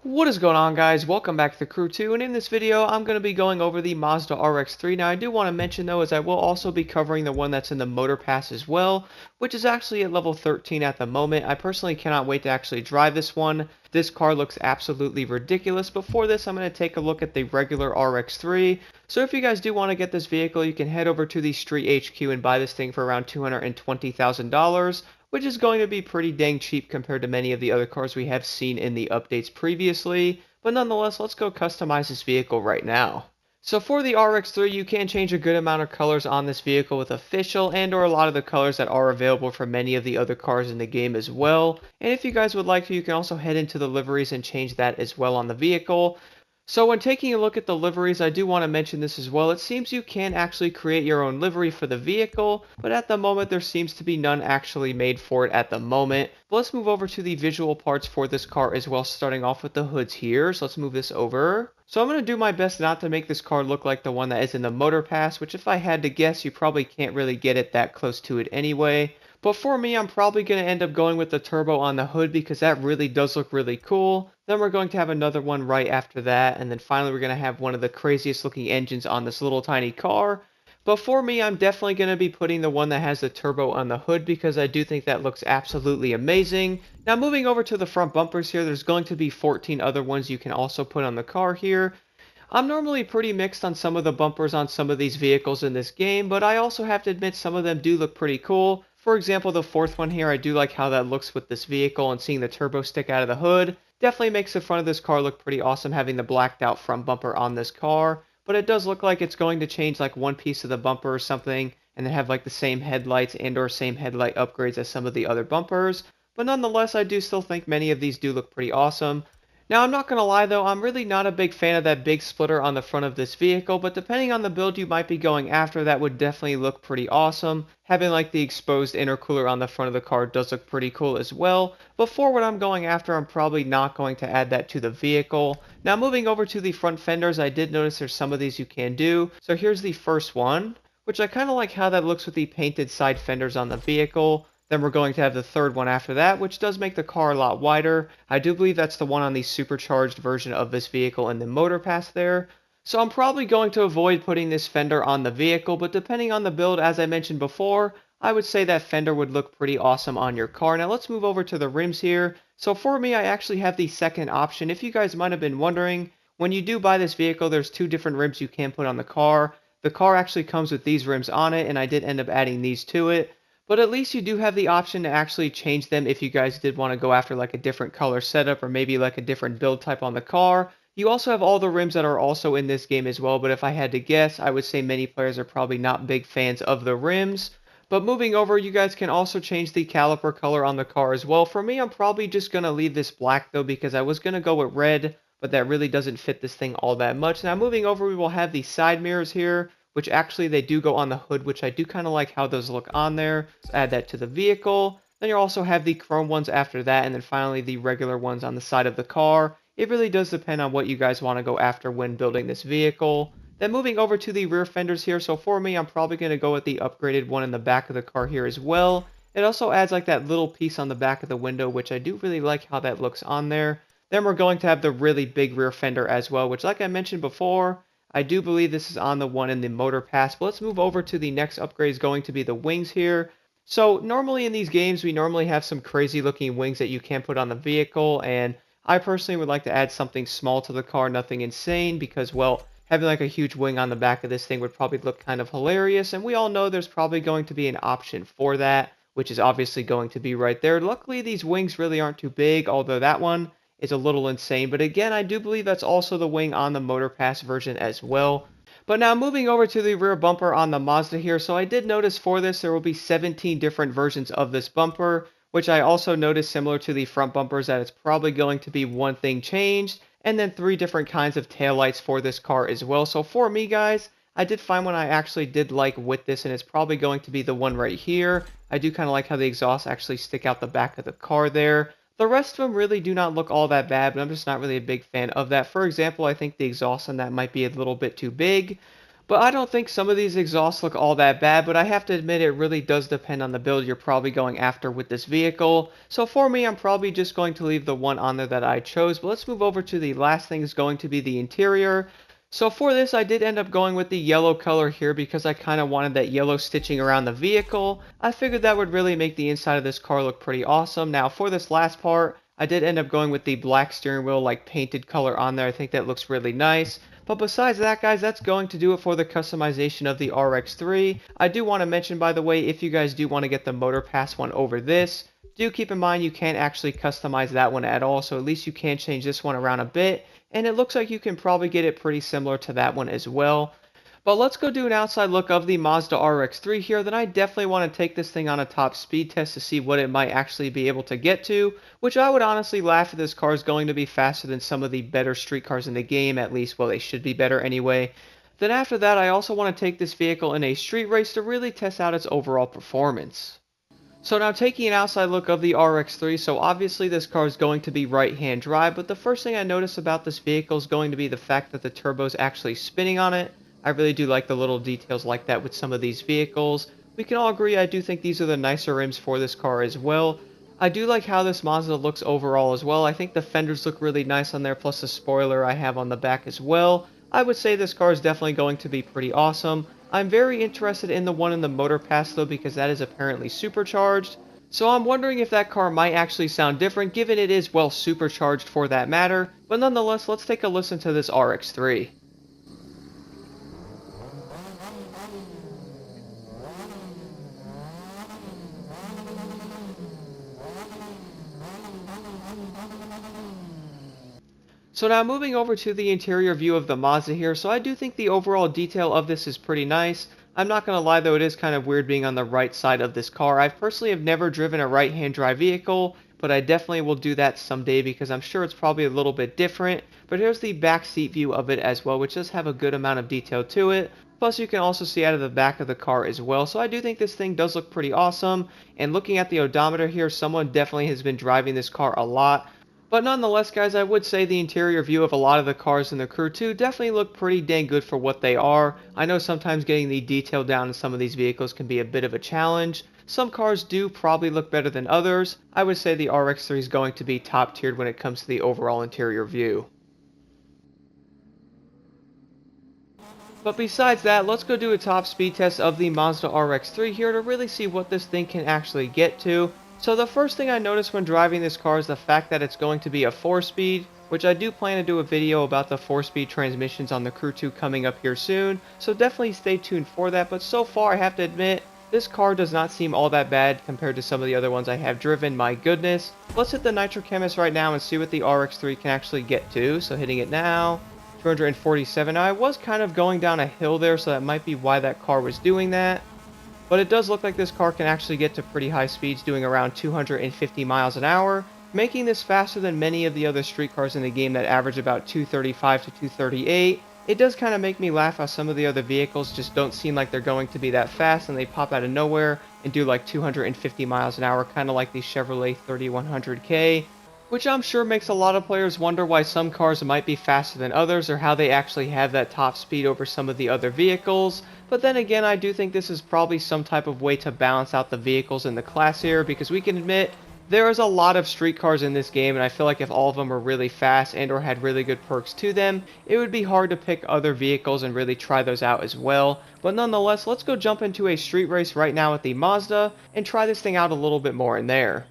What is going on, guys? Welcome back to the crew 2, and in this video I'm going to be going over the Mazda RX-3. Now I do want to mention though is I will also be covering the one that's in the Motor Pass as well, which is actually at level 13 at the moment. I personally cannot wait to actually drive this one. This car looks absolutely ridiculous. Before this, I'm going to take a look at the regular RX-3. So if you guys do want to get this vehicle, you can head over to the Street HQ and buy this thing for around $220,000. Which is going to be pretty dang cheap compared to many of the other cars we have seen in the updates previously, but nonetheless, let's go customize this vehicle right now. So for the RX-3, you can change a good amount of colors on this vehicle with official and or a lot of the colors that are available for many of the other cars in the game as well. And if you guys would like to, you can also head into the liveries and change that as well on the vehicle. So when taking a look at the liveries, I do want to mention this as well. It seems you can actually create your own livery for the vehicle, but at the moment there seems to be none actually made for it at the moment. But let's move over to the visual parts for this car as well, starting off with the hoods here. So let's move this over. So I'm going to do my best not to make this car look like the one that is in the Motor Pass, which if I had to guess, you probably can't really get it that close to it anyway. But for me, I'm probably going to end up going with the turbo on the hood because that really does look really cool. Then we're going to have another one right after that. And then finally, we're going to have one of the craziest looking engines on this little tiny car. But for me, I'm definitely going to be putting the one that has the turbo on the hood because I do think that looks absolutely amazing. Now moving over to the front bumpers here, there's going to be 14 other ones you can also put on the car here. I'm normally pretty mixed on some of the bumpers on some of these vehicles in this game, but I also have to admit some of them do look pretty cool. For example, the fourth one here, I do like how that looks with this vehicle and seeing the turbo stick out of the hood. Definitely makes the front of this car look pretty awesome having the blacked out front bumper on this car. But it does look like it's going to change like one piece of the bumper or something and then have like the same headlights and or same headlight upgrades as some of the other bumpers. But nonetheless, I do still think many of these do look pretty awesome. Now, I'm not going to lie though, I'm really not a big fan of that big splitter on the front of this vehicle, but depending on the build you might be going after, that would definitely look pretty awesome. Having like the exposed intercooler on the front of the car does look pretty cool as well, but for what I'm going after, I'm probably not going to add that to the vehicle. Now, moving over to the front fenders, I did notice there's some of these you can do. So here's the first one, which I kind of like how that looks with the painted side fenders on the vehicle. Then we're going to have the third one after that, which does make the car a lot wider. I do believe that's the one on the supercharged version of this vehicle in the Motor Pass there. So I'm probably going to avoid putting this fender on the vehicle, but depending on the build, as I mentioned before, I would say that fender would look pretty awesome on your car. Now let's move over to the rims here. So for me, I actually have the second option. If you guys might have been wondering, when you do buy this vehicle, there's two different rims you can put on the car. The car actually comes with these rims on it, and I did end up adding these to it. But at least you do have the option to actually change them if you guys did want to go after like a different color setup or maybe like a different build type on the car. You also have all the rims that are also in this game as well, but if I had to guess, I would say many players are probably not big fans of the rims. But moving over, you guys can also change the caliper color on the car as well. For me, I'm probably just going to leave this black though because I was going to go with red, but that really doesn't fit this thing all that much. Now moving over, we will have the side mirrors here, which actually they do go on the hood, which I do kind of like how those look on there. So add that to the vehicle. Then you also have the chrome ones after that, and then finally the regular ones on the side of the car. It really does depend on what you guys want to go after when building this vehicle. Then moving over to the rear fenders here, so for me, I'm probably going to go with the upgraded one in the back of the car here as well. It also adds like that little piece on the back of the window, which I do really like how that looks on there. Then we're going to have the really big rear fender as well, which like I mentioned before, I do believe this is on the one in the Motor Pass, but let's move over to the next upgrade is going to be the wings here. So normally in these games, we normally have some crazy looking wings that you can put on the vehicle, and I personally would like to add something small to the car, nothing insane, because, well, having like a huge wing on the back of this thing would probably look kind of hilarious, and we all know there's probably going to be an option for that, which is obviously going to be right there. Luckily, these wings really aren't too big, although that one is a little insane. But again, I do believe that's also the wing on the Motor Pass version as well. But now moving over to the rear bumper on the Mazda here. So I did notice for this there will be 17 different versions of this bumper, which I also noticed similar to the front bumpers that it's probably going to be one thing changed, and then three different kinds of taillights for this car as well. So for me, guys, I did find one I actually did like with this, and it's probably going to be the one right here. I do kind of like how the exhausts actually stick out the back of the car there. The rest of them really do not look all that bad, but I'm just not really a big fan of that. For example, I think the exhaust on that might be a little bit too big. But I don't think some of these exhausts look all that bad, but I have to admit it really does depend on the build you're probably going after with this vehicle. So for me, I'm probably just going to leave the one on there that I chose, but let's move over to the last thing is going to be the interior. So for this, I did end up going with the yellow color here because I kind of wanted that yellow stitching around the vehicle. I figured that would really make the inside of this car look pretty awesome. Now for this last part, I did end up going with the black steering wheel like painted color on there. I think that looks really nice. But besides that, guys, that's going to do it for the customization of the RX-3. I do want to mention, by the way, if you guys do want to get the Motor Pass one over this, do keep in mind you can't actually customize that one at all, so at least you can change this one around a bit. And it looks like you can probably get it pretty similar to that one as well. But let's go do an outside look of the Mazda RX-3 here. Then I definitely want to take this thing on a top speed test to see what it might actually be able to get to, which I would honestly laugh if this car is going to be faster than some of the better street cars in the game, at least, well, they should be better anyway. Then after that, I also want to take this vehicle in a street race to really test out its overall performance. So now taking an outside look of the RX-3, so obviously this car is going to be right-hand drive, but the first thing I notice about this vehicle is going to be the fact that the turbo is actually spinning on it. I really do like the little details like that with some of these vehicles. We can all agree I do think these are the nicer rims for this car as well. I do like how this Mazda looks overall as well. I think the fenders look really nice on there, plus the spoiler I have on the back as well. I would say this car is definitely going to be pretty awesome. I'm very interested in the one in the Motor Pass though, because that is apparently supercharged. So I'm wondering if that car might actually sound different, given it is well supercharged for that matter. But nonetheless, let's take a listen to this RX-3. So now moving over to the interior view of the Mazda here, so I do think the overall detail of this is pretty nice. I'm not going to lie though, it is kind of weird being on the right side of this car. I personally have never driven a right-hand drive vehicle, but I definitely will do that someday because I'm sure it's probably a little bit different. But here's the back seat view of it as well, which does have a good amount of detail to it. Plus you can also see out of the back of the car as well, so I do think this thing does look pretty awesome. And looking at the odometer here, someone definitely has been driving this car a lot. But nonetheless, guys, I would say the interior view of a lot of the cars in the Crew 2 definitely look pretty dang good for what they are. I know sometimes getting the detail down in some of these vehicles can be a bit of a challenge. Some cars do probably look better than others. I would say the RX-3 is going to be top tiered when it comes to the overall interior view. But besides that, let's go do a top speed test of the Mazda RX-3 here to really see what this thing can actually get to. So the first thing I noticed when driving this car is the fact that it's going to be a 4-speed, which I do plan to do a video about the 4-speed transmissions on the Crew 2 coming up here soon, so definitely stay tuned for that. But so far, I have to admit, this car does not seem all that bad compared to some of the other ones I have driven, my goodness. Let's hit the Nitro Chemist right now and see what the RX-3 can actually get to. So hitting it now, 247. Now I was kind of going down a hill there, so that might be why that car was doing that. But it does look like this car can actually get to pretty high speeds, doing around 250 miles an hour, making this faster than many of the other street cars in the game that average about 235 to 238. It does kind of make me laugh how some of the other vehicles just don't seem like they're going to be that fast, and they pop out of nowhere and do like 250 miles an hour, kind of like the Chevrolet 3100K. Which I'm sure makes a lot of players wonder why some cars might be faster than others, or how they actually have that top speed over some of the other vehicles. But then again, I do think this is probably some type of way to balance out the vehicles in the class here, because we can admit there is a lot of street cars in this game, and I feel like if all of them were really fast and or had really good perks to them, it would be hard to pick other vehicles and really try those out as well. But nonetheless, let's go jump into a street race right now with the Mazda and try this thing out a little bit more in there.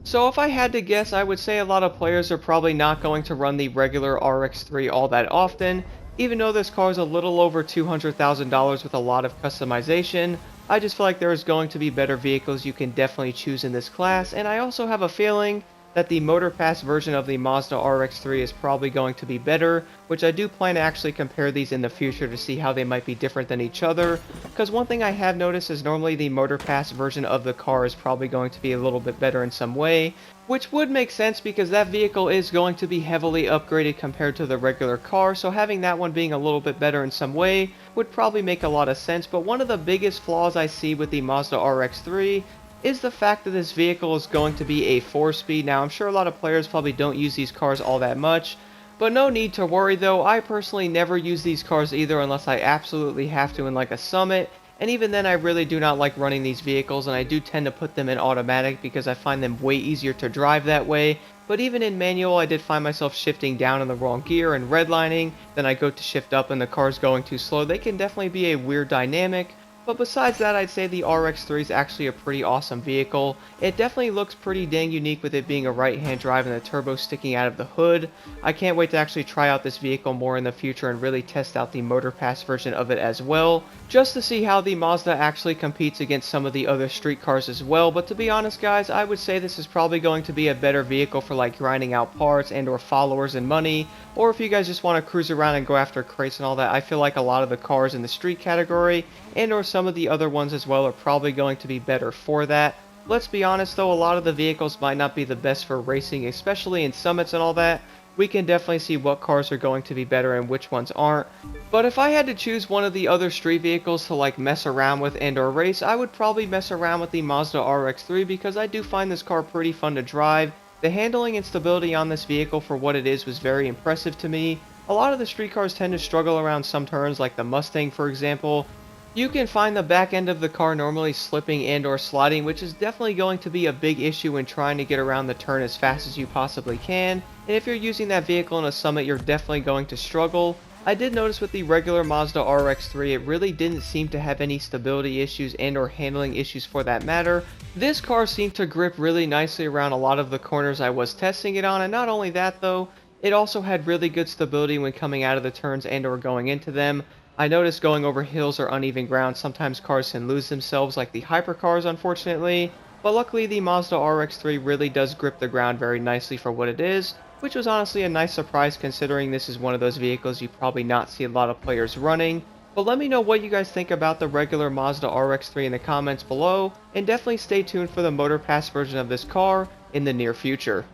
So if I had to guess, I would say a lot of players are probably not going to run the regular RX-3 all that often. Even though this car is a little over $200,000 with a lot of customization, I just feel like there is going to be better vehicles you can definitely choose in this class, and I also have a feeling that the Motor Pass version of the Mazda RX-3 is probably going to be better, which I do plan to actually compare these in the future to see how they might be different than each other, because one thing I have noticed is normally the Motor Pass version of the car is probably going to be a little bit better in some way, which would make sense because that vehicle is going to be heavily upgraded compared to the regular car, so having that one being a little bit better in some way would probably make a lot of sense. But one of the biggest flaws I see with the Mazda RX-3 is the fact that this vehicle is going to be a 4-speed. Now, I'm sure a lot of players probably don't use these cars all that much, But no need to worry though, I personally never use these cars either unless I absolutely have to in like a summit, and even then I really do not like running these vehicles, and I do tend to put them in automatic because I find them way easier to drive that way. But even in manual, I did find myself shifting down in the wrong gear and redlining, then I go to shift up and the car's going too slow. They can definitely be a weird dynamic. But besides that, I'd say the RX-3 is actually a pretty awesome vehicle. It definitely looks pretty dang unique with it being a right-hand drive and the turbo sticking out of the hood. I can't wait to actually try out this vehicle more in the future and really test out the motor pass version of it as well, just to see how the Mazda actually competes against some of the other street cars as well. But to be honest guys, I would say this is probably going to be a better vehicle for like grinding out parts and or followers and money, or if you guys just want to cruise around and go after crates and all that. I feel like a lot of the cars in the street category and or some of the other ones as well are probably going to be better for that. Let's be honest though, a lot of the vehicles might not be the best for racing, especially in summits and all that. We can definitely see what cars are going to be better and which ones aren't. But if I had to choose one of the other street vehicles to like mess around with and or race, I would probably mess around with the Mazda RX-3 because I do find this car pretty fun to drive. The handling and stability on this vehicle for what it is was very impressive to me. A lot of the street cars tend to struggle around some turns, like the Mustang for example. You can find the back end of the car normally slipping and or sliding, which is definitely going to be a big issue when trying to get around the turn as fast as you possibly can. And if you're using that vehicle in a summit, you're definitely going to struggle. I did notice with the regular Mazda RX-3, it really didn't seem to have any stability issues and or handling issues for that matter. This car seemed to grip really nicely around a lot of the corners I was testing it on, and not only that though, it also had really good stability when coming out of the turns and or going into them. I noticed going over hills or uneven ground, sometimes cars can lose themselves like the hypercars unfortunately, but luckily the Mazda RX-3 really does grip the ground very nicely for what it is, which was honestly a nice surprise considering this is one of those vehicles you probably not see a lot of players running. But let me know what you guys think about the regular Mazda RX-3 in the comments below, and definitely stay tuned for the Motor Pass version of this car in the near future.